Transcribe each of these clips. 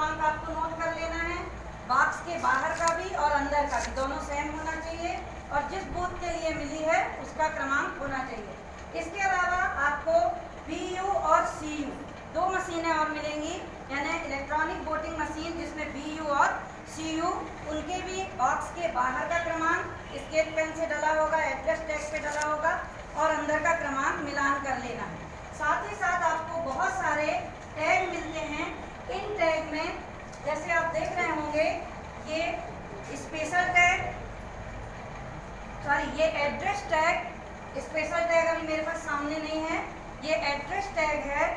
क्रमांक आपको नोट कर लेना है। बॉक्स के बाहर का भी और अंदर का भी दोनों सेम होना चाहिए और जिस बूथ के लिए मिली है उसका क्रमांक होना चाहिए। इसके अलावा आपको PU और CU दो मशीनें और मिलेंगी, यानी इलेक्ट्रॉनिक वोटिंग मशीन जिसमें PU और CU, उनके भी बॉक्स के बाहर का क्रमांक स्केच पेन से डला होगा, एड्रेस टैग पे डला होगा और अंदर का क्रमांक मिलान कर लेना है। साथ ही साथ आपको बहुत सारे टैग मिलते हैं। इन टैग में जैसे आप देख रहे होंगे ये स्पेशल टैग, ये एड्रेस टैग, स्पेशल टैग अभी मेरे पास सामने नहीं है, ये एड्रेस टैग है,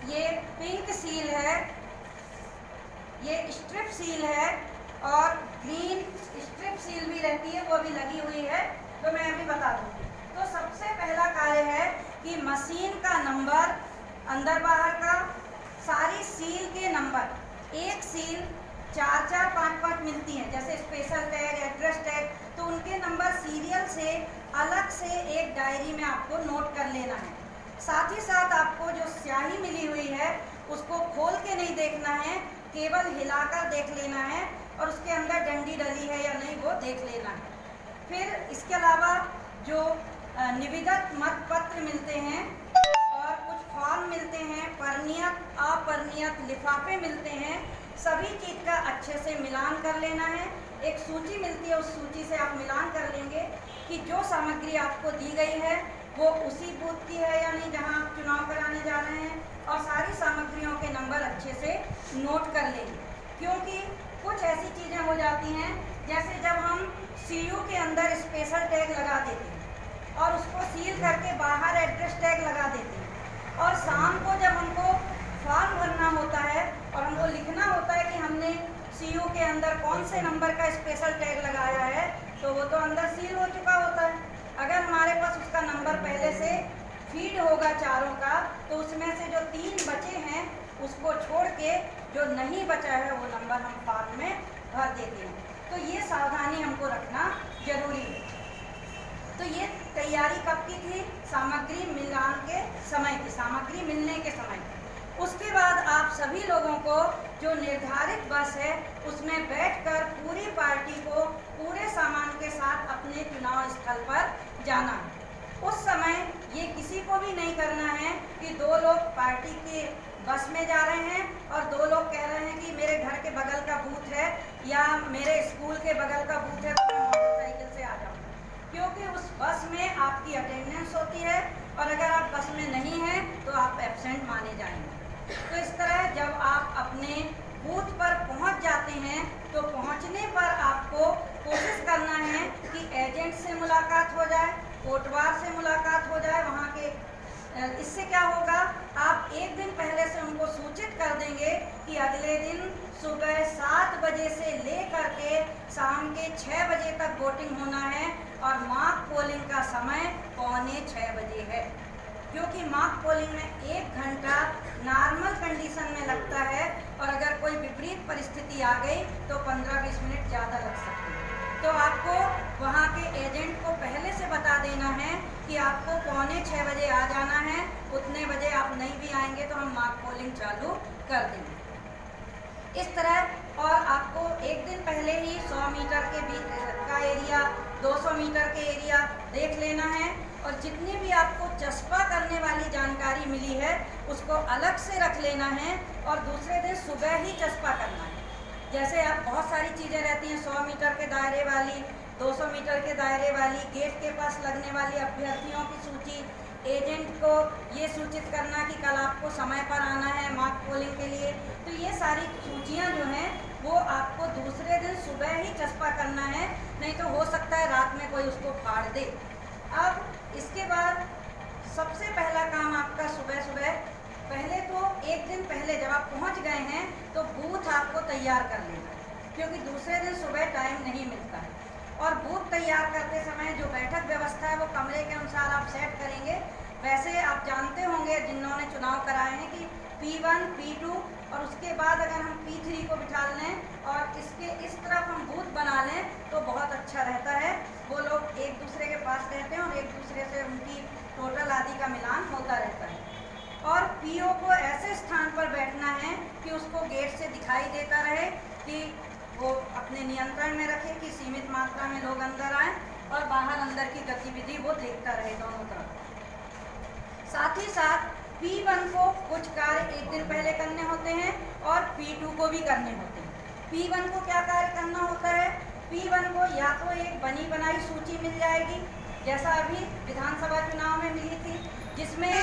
ये पिंक सील है, ये स्ट्रिप सील है और ग्रीन स्ट्रिप सील भी रहती है, वो भी लगी हुई है, तो मैं अभी बता दूंगी। तो सबसे पहला कार्य है कि मशीन का नंबर, अंदर बाहर का सारी सील के नंबर, एक सील 4-4, 5-5 मिलती हैं, जैसे स्पेशल टैग, एड्रेस टैग, तो उनके नंबर सीरियल से अलग से एक डायरी में आपको नोट कर लेना है। साथ ही साथ आपको जो स्याही मिली हुई है उसको खोल के नहीं देखना है, केवल हिलाकर देख लेना है और उसके अंदर डंडी डली है या नहीं वो देख लेना है। फिर इसके अलावा जो निविदत मत पत्र मिलते हैं और कुछ फॉर्म मिलते हैं, परिणियत अपरिणियत लिफाफे मिलते हैं, सभी चीज़ का अच्छे से मिलान कर लेना है। एक सूची मिलती है, उस सूची से आप मिलान कर लेंगे कि जो सामग्री आपको दी गई है वो उसी बूथ की है या नहीं जहां आप चुनाव कराने जा रहे हैं, और सारी सामग्रियों के नंबर अच्छे से नोट कर लेंगे। क्योंकि कुछ ऐसी चीज़ें हो जाती हैं, जैसे जब हम CU के अंदर स्पेशल टैग लगा देते हैं और उसको सील करके बाहर एड्रेस टैग लगा देते हैं और शाम को जब हमको फॉर्म भरना होता है और हमको लिखना होता है कि हमने CU के अंदर कौन से नंबर का स्पेशल टैग लगाया है, तो वो तो अंदर सील हो चुका होता है। अगर हमारे पास उसका नंबर पहले से फीड होगा चारों का, तो उसमें से जो 3 बचे हैं उसको छोड़ के जो नहीं बचा है वो नंबर हम फॉर्म में भर देते हैं। तो ये सावधानी हमको रखना जरूरी है। तो ये तैयारी कब की थी? सामग्री मिलान के समय की, सामग्री मिलने के समय की। उसके बाद आप सभी लोगों को जो निर्धारित बस है उसमें बैठकर पूरी पार्टी को पूरे सामान के साथ अपने चुनाव स्थल पर जाना है। उस समय ये किसी को भी नहीं करना है कि 2 लोग पार्टी के बस में जा रहे हैं और 2 लोग कह रहे हैं कि मेरे घर के बगल का बूथ है या मेरे स्कूल के बगल का बूथ है, तो मैं मोटरसाइकिल से आ जाऊँगा। क्योंकि उस बस में आपकी अटेंडेंस होती है और अगर आप बस में नहीं हैं तो आप एब्सेंट माने जाएंगे। तो इस तरह जब आप अपने बूथ पर पहुंच जाते हैं तो पहुंचने पर आपको कोशिश करना है कि एजेंट से मुलाकात हो जाए, कोटवार से मुलाकात हो जाए वहाँ के। इससे क्या होगा, आप एक दिन पहले से उनको सूचित कर देंगे कि अगले दिन सुबह 7 बजे से लेकर के शाम के 6 बजे तक वोटिंग होना है और मॉक पोलिंग का समय 5:45 बजे है। क्योंकि मॉक पोलिंग में 1 घंटा नॉर्मल कंडीशन में लगता है और अगर कोई विपरीत परिस्थिति आ गई तो 15-20 मिनट ज़्यादा लग सकते हैं। तो आपको वहाँ के एजेंट को पहले से बता देना है कि आपको 5:45 बजे आ जाना है, उतने बजे आप नहीं भी आएंगे तो हम मॉक पोलिंग चालू कर देंगे। इस तरह और आपको एक दिन पहले ही 100 मीटर के का एरिया, 200 मीटर के एरिया देख लेना है और जितनी भी आपको चस्पा करने वाली जानकारी मिली है उसको अलग से रख लेना है और दूसरे दिन सुबह ही चस्पा करना है। जैसे आप बहुत सारी चीज़ें रहती हैं, 100 मीटर के दायरे वाली, 200 मीटर के दायरे वाली, गेट के पास लगने वाली अभ्यर्थियों की सूची, एजेंट को ये सूचित करना कि कल आपको समय पर आना है मॉक पोलिंग के लिए। तो ये सारी सूचियाँ जो हैं वो आपको दूसरे दिन सुबह ही चस्पा करना है, नहीं तो हो सकता है रात में कोई उसको फाड़ दे। अब इसके बाद सबसे पहला काम आपका सुबह सुबह, पहले तो एक दिन पहले जब आप पहुंच गए हैं तो बूथ आपको तैयार कर लेना है, क्योंकि दूसरे दिन सुबह टाइम नहीं मिलता है। और बूथ तैयार करते समय जो बैठक व्यवस्था है वो कमरे के अनुसार आप सेट करेंगे। वैसे आप जानते होंगे जिन्होंने चुनाव कराए हैं कि P1, P2 और उसके बाद अगर हम P3 को बिठा लें और इसके इस तरफ हम बूथ बना लें तो बहुत अच्छा रहता है। वो लोग एक दूसरे के पास रहते हैं और एक दूसरे से उनकी टोटल आदि का मिलान होता रहता है। और PO को ऐसे स्थान पर बैठना है दिखाई देता रहे कि वो अपने नियंत्रण में रखे कि सीमित मात्रा में लोग अंदर आए और बाहर अंदर की गतिविधि वो देखता रहे दोनों तरफ। साथ ही साथ P1 को कुछ कार्य एक दिन पहले करने होते हैं और P2 को भी करने होते हैं। P1 को क्या कार्य करना होता है? P1 को या तो एक बनी बनाई सूची मिल जाएगी, जैसा अभी विधानसभा चुनाव में मिली थी, जिसमें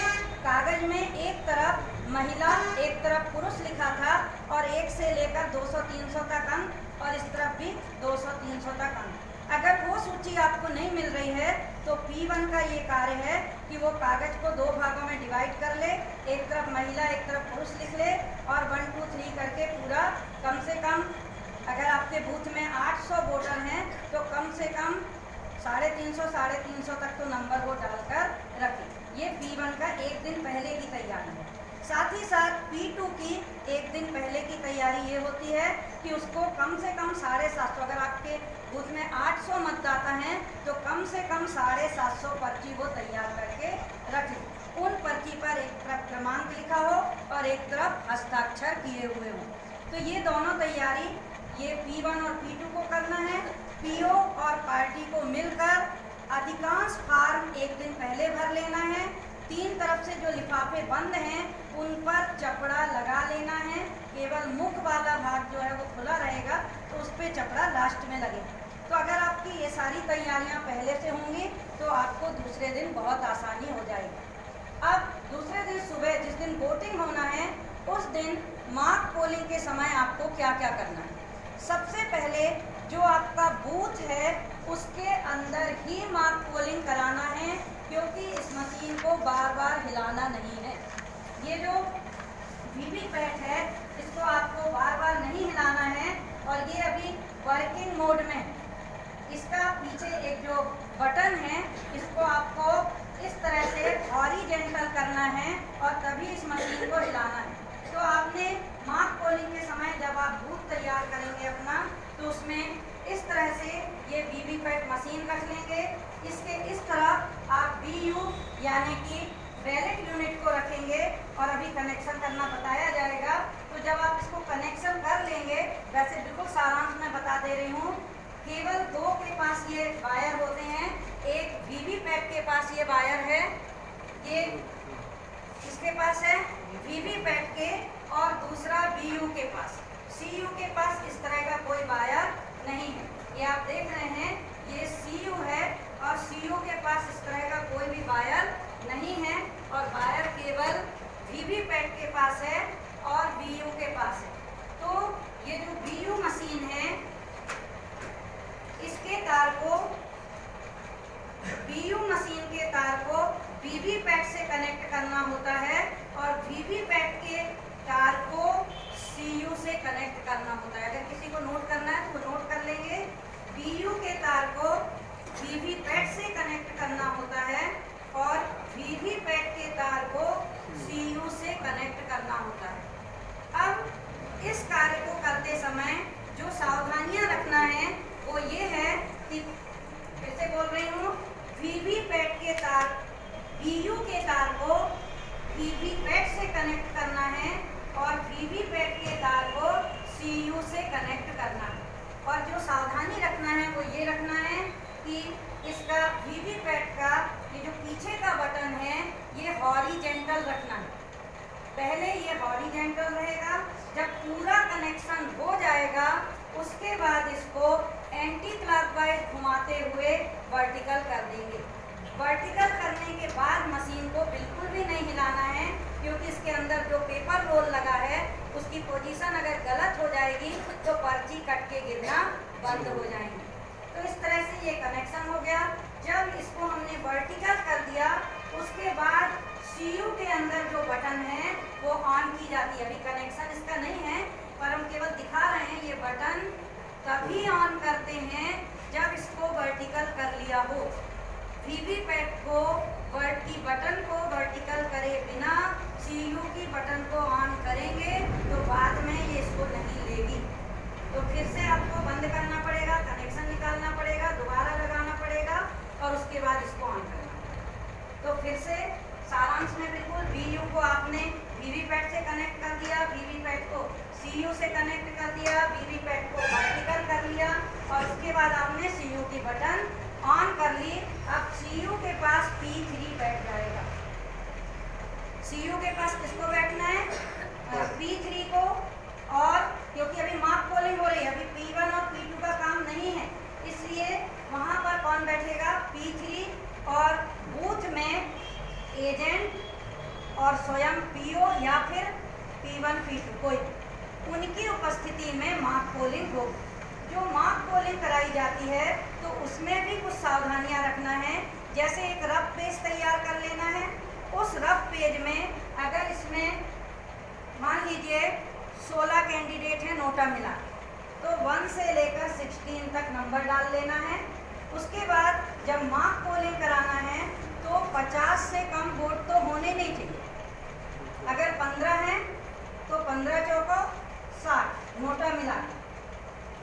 कागज में एक तरफ महिला एक तरफ पुरुष लिखा था और 1 से लेकर 200-300 तक अंक और इस तरफ भी 200-300 तक अंक। अगर वो सूची आपको नहीं मिल रही है तो P1 का ये कार्य है कि वो कागज को 2 भागों में डिवाइड कर ले, एक तरफ महिला एक तरफ पुरुष लिख ले और 1 2 3 करके पूरा कम से कम, अगर आपके बूथ में 800 वोटर हैं तो कम से कम 350 तक तो नंबर वो डालकर रखें। ये P1 का एक दिन पहले की तैयारी है। साथ ही साथ P2 की एक दिन पहले की तैयारी ये होती है कि उसको कम से कम 750, अगर आपके बूथ में 800 मतदाता हैं तो कम से कम 750 पर्ची वो तैयार करके रखें। उन पर्ची पर एक तरफ क्रमांक लिखा हो और एक तरफ हस्ताक्षर किए हुए हों। तो ये दोनों तैयारी ये P1 और P2 को करना है। PO और पार्टी को मिलकर अधिकांश फार्म एक दिन पहले भर लेना है। 3 तरफ से जो लिफाफे बंद हैं उन पर चपड़ा लगा लेना है। केवल मुख वाला भाग जो है वो खुला रहेगा तो उस पर चपड़ा लास्ट में लगेगा। तो अगर आपकी ये सारी तैयारियां पहले से होंगी तो आपको दूसरे दिन बहुत आसानी हो जाएगी। अब दूसरे दिन सुबह जिस दिन वोटिंग होना है उस दिन मॉक पोलिंग के समय आपको क्या क्या करना है? सबसे पहले जो आपका बूथ है उसके अंदर ही मॉक पोलिंग कराना है, क्योंकि इस मशीन को बार बार हिलाना नहीं है। ये जो वीवीपैट है इसको आपको बार बार नहीं हिलाना है और ये अभी वर्किंग मोड में, इसका पीछे एक जो बटन है इसको आपको इस तरह से हॉरिजॉन्टल करना है और तभी इस मशीन को हिलाना है। तो आपने मॉक पोलिंग के समय जब आप बूथ तैयार करेंगे अपना तो उसमें इस तरह से ये वीवीपैट मशीन रख लेंगे। इसके इस तरह आप BU यानी कि बैलेट यूनिट को रखेंगे और अभी कनेक्शन करना बताया जाएगा। तो जब आप इसको कनेक्शन कर लेंगे, वैसे बिल्कुल सारांश में बता दे रही हूँ, केवल 2 के पास ये वायर होते हैं। एक वीवीपैट के पास ये वायर है, ये इसके पास है वीवीपैट के, और दूसरा BU के पास। CU के पास इस तरह का कोई वायर नहीं है। ये आप देख रहे हैं ये CU है और CU के पास इस तरह का कोई भी वायर नहीं है और वायर केवल वीवीपैट के पास है और BU के पास है। तो ये जो BU मशीन है इसके तार को, BU मशीन के तार को वीवीपैट से कनेक्ट करना होता है और वीवीपैट के तार को CU से कनेक्ट करना होता है। अगर किसी को नोट करना है तो वो नोट कर लेंगे। BU के तार को वीवीपैट से कनेक्ट करना होता है और वीवीपैट के तार को CU से कनेक्ट करना होता है। अब इस कार्य को करते समय जो सावधानियां रखना है वो ये है कि, फिर से बोल रही हूँ, वीवीपैट के तार, BU के तार को वीवीपैट से कनेक्ट करना है और वीवीपैट के तार को CU से कनेक्ट करना है। और जो सावधानी रखना है वो ये रखना है कि इसका वीवीपैट का ये जो पीछे का बटन है ये हॉरिजॉन्टल रखना है। पहले ये हॉरिजॉन्टल रहेगा, जब पूरा कनेक्शन हो जाएगा उसके बाद इसको एंटी क्लॉकवाइज घुमाते हुए वर्टिकल कर देंगे। वर्टिकल करने के बाद मशीन को बिल्कुल भी नहीं हिलाना है, क्योंकि इसके अंदर जो पेपर रोल लगा है उसकी पोजीशन अगर गलत हो जाएगी तो पर्ची कट के गिरना बंद हो जाएंगी। तो इस तरह से ये कनेक्शन हो गया। जब इसको हमने वर्टिकल कर दिया उसके बाद CU के अंदर जो बटन है वो ऑन की जाती है। अभी कनेक्शन इसका नहीं है पर हम केवल दिखा रहे हैं। ये बटन तभी ऑन करते हैं जब इसको वर्टिकल कर लिया हो। वीवीपैट को बटन को वर्टिकल करे बिना CU की बटन को ऑन करेंगे तो बाद में ये इसको नहीं लेगी। तो फिर से आपको बंद करना पड़ेगा, कनेक्शन निकालना पड़ेगा, दोबारा लगाना पड़ेगा और उसके बाद इसको ऑन करना पड़ेगा। तो फिर से सारांश में बिल्कुल BU को आपने वीवीपैट से कनेक्ट कर दिया, वीवीपैट को CU CU से कनेक्ट कर दिया, वीवीपैट को वर्टिकल कर लिया और उसके बाद आपने CU की बटन ऑन कर ली। अब CU के पास P3 बैठ जाएगा। CU के पास किसको बैठना है? P3 को। और क्योंकि अभी मार्क पोलिंग हो रही है, अभी P1 और P2 का काम नहीं है, इसलिए वहाँ पर कौन बैठेगा? P3। और बूथ में एजेंट और स्वयं PO या फिर P1 P2 कोई, उनकी उपस्थिति में मार्क पोलिंग होगी। जो मार्क पोलिंग कराई जाती है तो उसमें भी कुछ सावधानियां रखना है। जैसे एक रफ पेज तैयार कर लेना है। उस रफ पेज में अगर इसमें मान लीजिए 16 कैंडिडेट हैं नोटा मिला, तो 1 से लेकर 16 तक नंबर डाल लेना है। उसके बाद जब मार्क पोलिंग कराना है तो 50 से कम वोट तो होने नहीं चाहिए। अगर 15 हैं तो 15 चौको 60 नोटा मिला।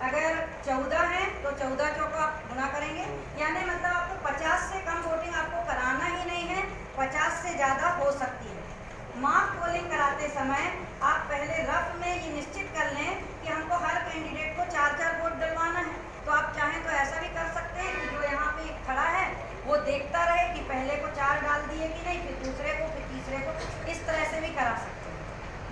अगर 14 हैं तो 14 चौको आप गुना करेंगे, यानी मतलब आपको 50 से कम वोटिंग आपको कराना ही नहीं है, 50 से ज़्यादा हो सकती है। मार्क पोलिंग कराते समय आप पहले रफ में ये निश्चित कर लें कि हमको हर कैंडिडेट को 4-4 वोट डलवाना है। तो आप चाहें तो ऐसा भी कर सकते हैं कि जो यहाँ पे खड़ा है वो देखता रहे कि पहले को 4 डाल दिए कि नहीं, फिर दूसरे को, फिर तीसरे को, इस तरह से भी करा सकते हैं।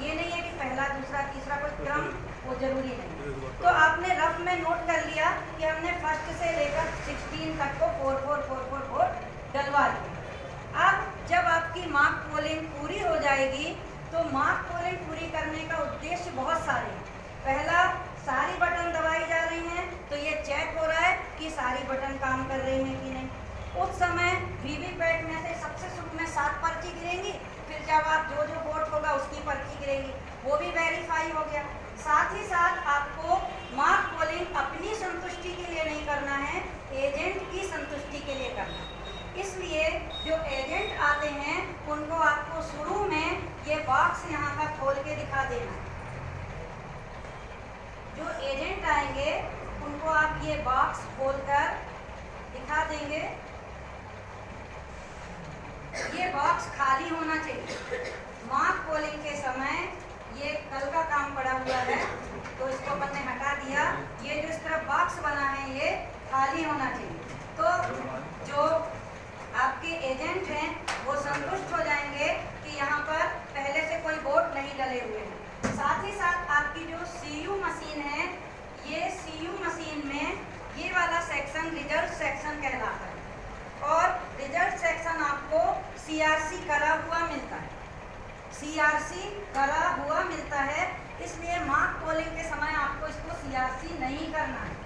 ये नहीं है कि पहला दूसरा तीसरा कोई क्रम वो जरूरी नहीं। तो आपने रफ में नोट कर लिया कि हमने फर्स्ट से लेकर 16 तक को 4-4-4-4 वोट डलवा दिए। अब जब आपकी मार्क पोलिंग पूरी हो जाएगी तो मार्क पोलिंग पूरी करने का उद्देश्य बहुत सारे हैं। पहला, सारी बटन दबाई जा रही हैं तो ये चेक हो रहा है कि सारी बटन काम कर रही हैं कि नहीं। उस समय वीवीपैट में से सबसे शुरू में 7 पर्ची गिरेंगी, फिर जब आप जो जो वोट होगा उसकी पर्ची गिरेगी, वो भी वेरीफाई हो गया। साथ ही साथ आपको मार्क पोलिंग अपनी संतुष्टि के लिए नहीं करना है, एजेंट की संतुष्टि के लिए करना है। इसलिए जो एजेंट आते हैं उनको आपको शुरू में ये बॉक्स यहाँ का खोल के दिखा देना है। जो एजेंट आएंगे उनको आप ये बॉक्स खोलकर दिखा देंगे। ये बॉक्स खाली होना चाहिए। मार्क पोलिंग के समय ये कल का काम पड़ा हुआ है तो इसको अपन ने हटा दिया। ये जो इस तरफ बॉक्स बना है ये खाली होना चाहिए। तो जो आपके एजेंट हैं वो संतुष्ट हो जाएंगे कि यहाँ पर पहले से कोई वोट नहीं डले हुए हैं। साथ ही साथ आपकी जो CU मशीन है, ये CU मशीन में ये वाला सेक्शन रिजल्ट सेक्शन कहलाता है और रिजल्ट सेक्शन आपको CRC करा हुआ मिलता है। CRC करा हुआ मिलता है, इसलिए मार्क पोलिंग के समय आपको इसको CRC नहीं करना है।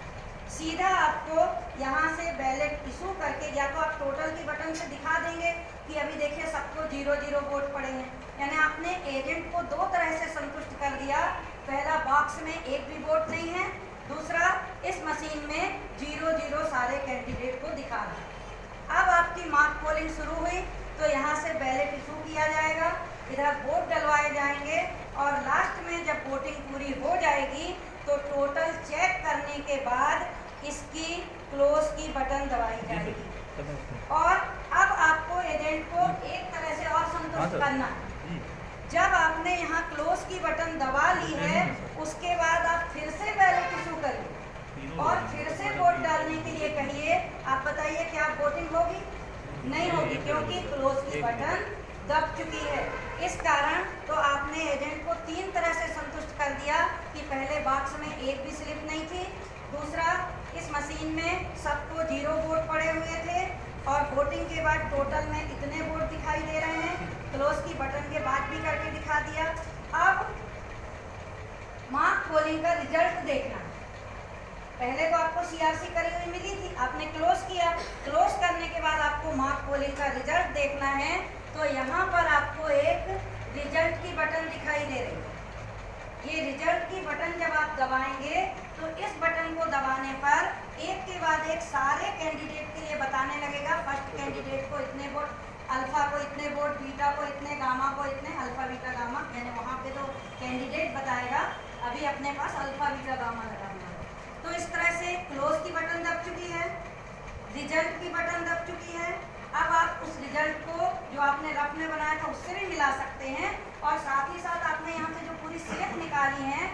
सीधा आपको यहाँ से बैलेट इशू करके या तो आप टोटल की बटन से दिखा देंगे कि अभी देखिए सबको 0-0 वोट पड़े हैं, यानी आपने एजेंट को 2 तरह से संतुष्ट कर दिया। पहला, बॉक्स में एक भी वोट नहीं है, दूसरा इस मशीन में 0-0 सारे कैंडिडेट को दिखा रहा। अब आपकी मार्क पोलिंग शुरू हुई तो यहाँ से बैलेट इशू किया जाएगा, इधर वोट डलवाए जाएंगे और लास्ट में जब वोटिंग पूरी हो जाएगी तो टोटल चेक करने के बाद इसकी क्लोज की बटन दबाई जाएगी। और अब आपको एजेंट को एक तरह से और संतुष्ट करना है। जब आपने यहाँ क्लोज की बटन दबा ली है उसके बाद आप फिर से बैलेट इशू करिए और फिर से वोट डालने के लिए कहिए। आप बताइए क्या वोटिंग होगी? नहीं होगी, क्योंकि क्लोज की बटन दब चुकी है। इस कारण तो आपने एजेंट को 3 तरह से संतुष्ट कर दिया कि पहले बॉक्स में एक भी स्लिप नहीं थी, दूसरा इस मशीन में सबको 0 वोट पड़े हुए थे और वोटिंग के बाद टोटल में इतने वोट दिखाई दे रहे हैं, क्लोज की बटन के बाद भी करके दिखा दिया। अब मार्क पोलिंग का रिजल्ट देखना। पहले तो आपको CRC करी हुई मिली थी, आपने क्लोज किया, क्लोज करने के बाद आपको मार्क पोलिंग का रिजल्ट देखना है। तो यहाँ पर आपको एक रिजल्ट की बटन दिखाई दे रही है। ये रिजल्ट की बटन जब आप दबाएंगे तो इस बटन को दबाने पर एक के बाद एक सारे कैंडिडेट के लिए बताने लगेगा। फर्स्ट कैंडिडेट को इतने वोट, अल्फा को इतने वोट, बीटा को इतने, गामा को इतने, अल्फा बीटा गामा, यानी वहाँ पे तो कैंडिडेट बताएगा, अभी अपने पास अल्फा बीटा गामा लगाना है। तो इस तरह से क्लोज की बटन दब चुकी है, रिजल्ट की बटन दब चुकी है। अब आप उस रिजल्ट को जो आपने रफ में बनाया था उससे भी मिला सकते हैं और साथ ही साथ आपने यहाँ से जो पूरी स्लिप निकाली है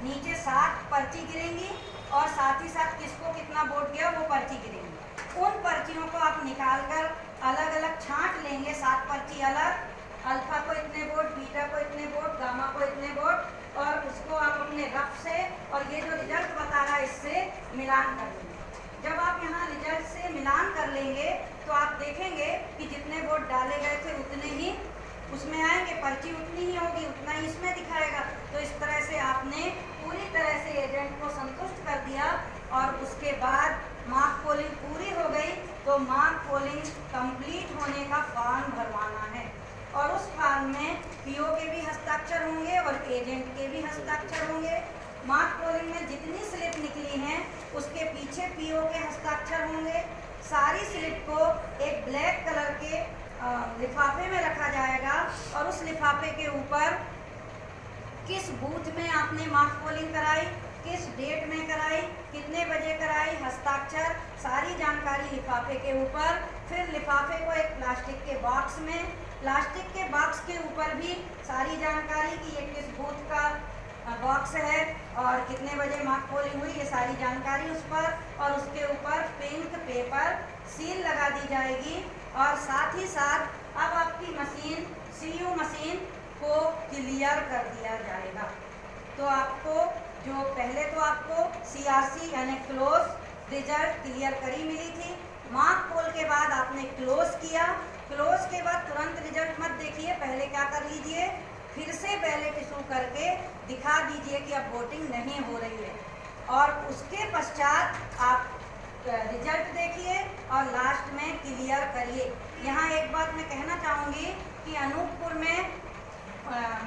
नीचे 7 पर्ची गिरेंगी और साथ ही साथ किसको कितना वोट गया वो पर्ची गिरेंगी। उन पर्चियों को आप निकाल कर अलग अलग छांट लेंगे, 7 पर्ची अलग, अल्फा को इतने वोट, बीटा को इतने वोट, गामा को इतने वोट, और उसको आप अपने रफ से और ये जो रिजल्ट बता रहा है इससे मिलान कर लेंगे। जब आप यहाँ रिजल्ट से मिलान कर लेंगे तो आप देखेंगे कि जितने वोट डाले गए थे उतने ही उसमें आएंगे, पर्ची उतनी ही होगी, उतना ही इसमें दिखाएगा। तो इस तरह से आपने पूरी तरह से एजेंट को संतुष्ट कर दिया और उसके बाद मार्क पोलिंग पूरी हो गई तो मार्क पोलिंग कंप्लीट होने का फॉर्म भरवाना है और उस फॉर्म में पीओ के भी हस्ताक्षर होंगे और एजेंट के भी हस्ताक्षर होंगे। मार्क पोलिंग में जितनी स्लिप निकली हैं उसके पीछे पीओ के हस्ताक्षर होंगे। सारी स्लिप को एक ब्लैक कलर के लिफाफे में रखा जाएगा और उस लिफाफे के ऊपर किस बूथ में आपने मार्क पोलिंग कराई, किस डेट में कराई, कितने बजे कराई, हस्ताक्षर, सारी जानकारी लिफाफे के ऊपर। फिर लिफाफे को एक प्लास्टिक के बॉक्स में, प्लास्टिक के बॉक्स के ऊपर भी सारी जानकारी कि ये किस बूथ का बॉक्स है और कितने बजे मार्क पोलिंग हुई, ये सारी जानकारी उस पर, और उसके ऊपर पिंक पेपर सील लगा दी जाएगी। और साथ ही साथ अब आपकी मशीन सीयू मशीन को क्लियर कर दिया जाएगा। तो आपको जो पहले तो आपको सीआरसी यानी क्लोज रिजल्ट क्लियर करी मिली थी, मार्क पोल के बाद आपने क्लोज किया, क्लोज के बाद तुरंत रिजल्ट मत देखिए, पहले क्या कर लीजिए, फिर से बैलेट इशू करके दिखा दीजिए कि अब वोटिंग नहीं हो रही है और उसके पश्चात आप रिजल्ट देखिए और लास्ट में क्लियर करिए। यहाँ एक बात मैं कहना चाहूँगी कि अनूपपुर में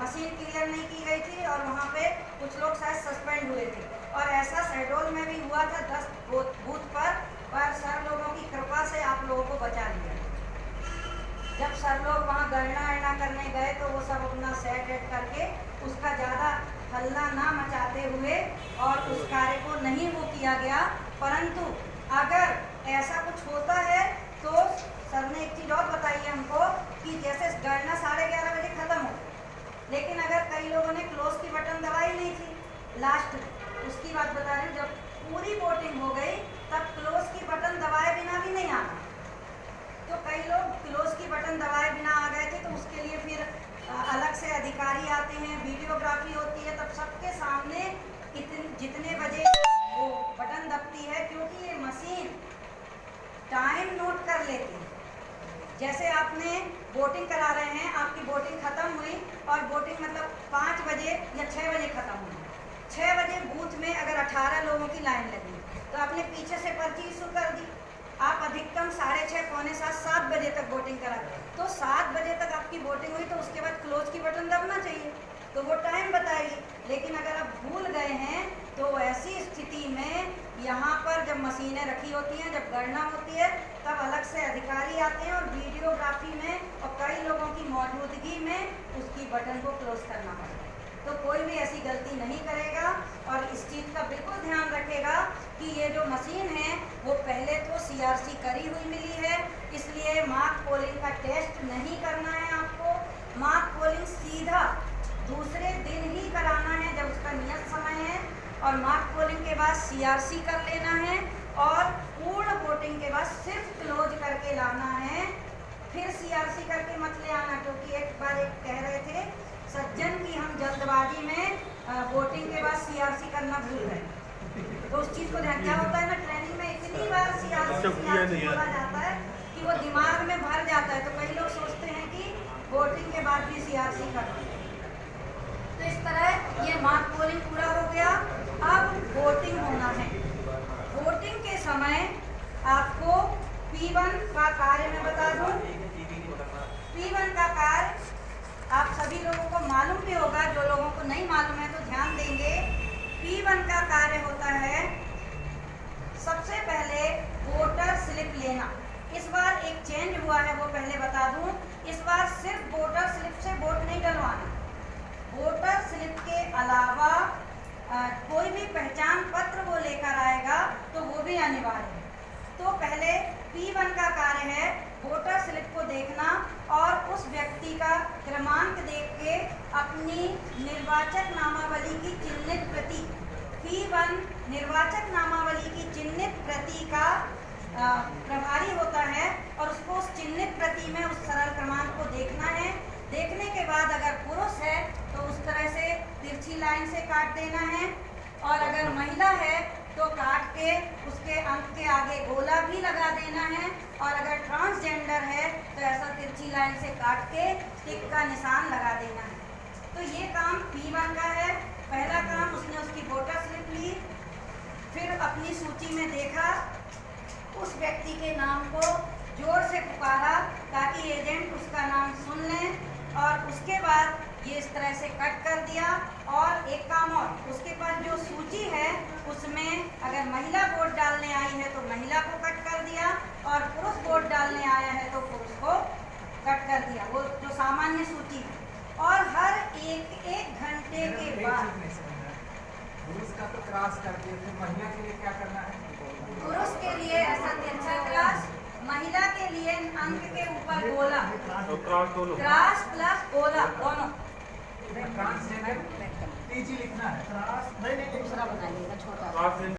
मशीन क्लियर नहीं की गई थी और वहाँ पे कुछ लोग शायद सस्पेंड हुए थे और ऐसा शहडोल में भी हुआ था 10 बूथ पर सर लोगों की कृपा से आप लोगों को बचा लिया। जब सर लोग वहाँ गणना करने गए तो वो सब अपना सेट वेट करके उसका ज़्यादा हल्ला ना मचाते हुए और उस कार्य को नहीं वो किया गया। परंतु अगर ऐसा कुछ होता है तो सर ने एक चीज़ और बताई है हमको कि जैसे गणना 11:30 बजे ख़त्म हो, लेकिन अगर कई लोगों ने क्लोज की बटन दबाई नहीं थी लास्ट में, उसकी बात बता रही हूँ, जब पूरी वोटिंग हो गई तब क्लोज की बटन दबाए बिना भी नहीं आना। तो कई लोग क्लोज की बटन दबाए बिना आ गए थे तो उसके लिए फिर अलग से अधिकारी आते हैं, वीडियोग्राफी होती है, तब सबके सामने जितने बजे वो बटन दबती है, क्योंकि ये मशीन टाइम नोट कर लेती है। जैसे आपने वोटिंग करा रहे हैं, आपकी वोटिंग ख़त्म हुई और वोटिंग मतलब 5 बजे या 6 बजे ख़त्म हुई, 6 बजे बूथ में अगर 18 लोगों की लाइन लगी तो आपने पीछे से पर्ची इशू कर दी, आप अधिकतम 6:30 पौने 7 बजे तक वोटिंग करा, तो 7 बजे तक आपकी वोटिंग हुई तो उसके बाद क्लोज की बटन दबना चाहिए, तो वो टाइम बताएगी। लेकिन अगर आप भूल गए हैं तो ऐसी स्थिति में यहाँ पर जब मशीनें रखी होती हैं, जब गणना होती है, तब अलग से अधिकारी आते हैं और वीडियोग्राफी में और कई लोगों की मौजूदगी में उसकी बटन को क्लोज करना पड़ता है। तो कोई भी ऐसी गलती नहीं करेगा और इस चीज़ का बिल्कुल ध्यान रखेगा कि ये जो मशीन है वो पहले तो सीआरसी करी हुई मिली है, इसलिए मार्क पोलिंग का टेस्ट नहीं करना है आपको। मार्क पोलिंग सीधा दूसरे दिन ही कराना है जब उसका नियत समय है, और मार्क पोलिंग के बाद सीआरसी कर लेना है और पूर्ण वोटिंग के बाद सिर्फ क्लोज करके लाना है, फिर सीआरसी करके मत ले आना। क्योंकि एक बार एक कह रहे थे सज्जन की हम जल्दबाजी में वोटिंग के बाद सीआरसी करना भूल गए, तो उस चीज़ को ध्यान, क्या होता है ना, ट्रेनिंग में इतनी बार सीआरसी बोला जाता है कि वो दिमाग में भर जाता है, तो कई लोग सोचते हैं कि वोटिंग के बाद भी सीआरसी करना। तो इस तरह ये मार्क पोलिंग पूरा हो गया। अब वोटिंग होना है। वोटिंग के समय आपको P1 का कार्य मैं बता दूं। P1 का कार्य आप सभी लोगों को मालूम भी होगा, जो लोगों को नहीं मालूम है तो ध्यान देंगे। P1 का कार्य होता है सबसे पहले वोटर स्लिप लेना। इस बार एक चेंज हुआ है, वो पहले बता दूं। इस बार सिर्फ वोटर स्लिप से वोट नहीं डलवाना, वोटर स्लिप के अलावा कोई भी पहचान पत्र वो लेकर आएगा तो वो भी अनिवार्य है। तो पहले P1 का कार्य है वोटर स्लिप को देखना और उस व्यक्ति का क्रमांक देख के अपनी निर्वाचक नामावली की चिन्हित प्रति निर्वाचक नामावली की चिन्हित प्रति का प्रभारी होता है और उसको उस चिन्हित प्रति में उस सरल क्रमांक को देखना है। देखने के बाद अगर पुरुष है तो उस तरह से तिरछी लाइन से काट देना है, और अगर महिला है तो काट के उसके अंक के आगे गोला भी लगा देना है, और अगर ट्रांसजेंडर है तो ऐसा तिरछी लाइन से काट के टिक का निशान लगा देना है। तो ये काम P1 का है। पहला काम, उसने उसकी वोटर स्लिप ली, फिर अपनी सूची में देखा, उस व्यक्ति के नाम को जोर से पुकारा ताकि एजेंट उसका नाम सुन लें, और उसके बाद ये इस तरह से कट कर दिया। और एक काम और, उसके पास जो सूची है उसमें अगर महिला वोट डालने आई है तो महिला को कट कर दिया, और पुरुष वोट डालने आया है तो पुरुष को कट कर दिया, वो जो सामान्य सूची है। और हर एक घंटे के बाद पुरुष का तो क्रॉस कर दिया, फिर महिला के लिए क्या करना है? पुरुष के लिए ऐसा तिरछा क्रॉस, महिला के लिए अंक के ऊपर गोला, क्रॉस प्लस गोला दोनों। ट्रांसजेंडर TG लिखना है। दूसरा बनाइएगा छोटा।